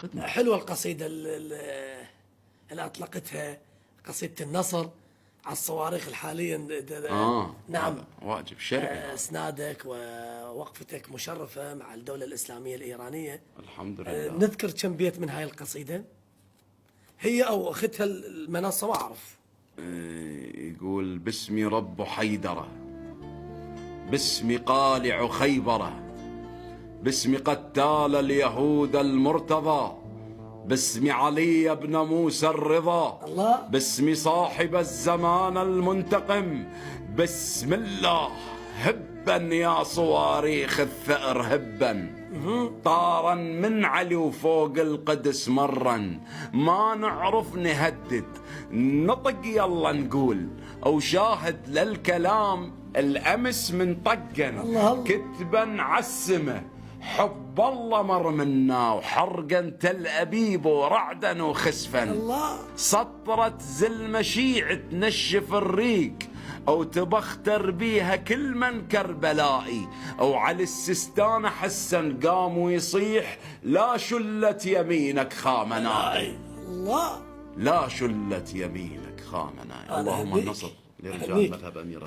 خدمة. حلوة القصيدة اللي أطلقتها، قصيدة النصر على الصواريخ الحالية. نعم، واجب شرعي. اسنادك ووقفتك مشرفة مع الدولة الإسلامية الإيرانية. الحمد لله. نذكر كم بيت من هاي القصيدة، هي أو أختها المنصة ما أعرف. يقول: باسم رب حيدرة، باسم قالع خيبرة، باسم قتال اليهود المرتضى، باسم علي بن موسى الرضا، الله. باسم صاحب الزمان المنتقم، بسم الله هبا يا صواريخ الثأر هبا، طارا من علي وفوق القدس مرا، ما نعرف نهدد نطق يلا نقول، او شاهد للكلام الامس من طقا، الله. كتبا عالسمه حب الله مر منا، وحرقا تل أبيب ورعدا وخسفا، الله. سطرة زلمشيع تنشف الريق، أو تبختر بيها كل من كربلائي، أو على السستان حسن قام ويصيح: لا شلت يمينك خامنائي، الله. لا شلت يمينك خامنائي. اللهم النصر لرجال مذهب أمير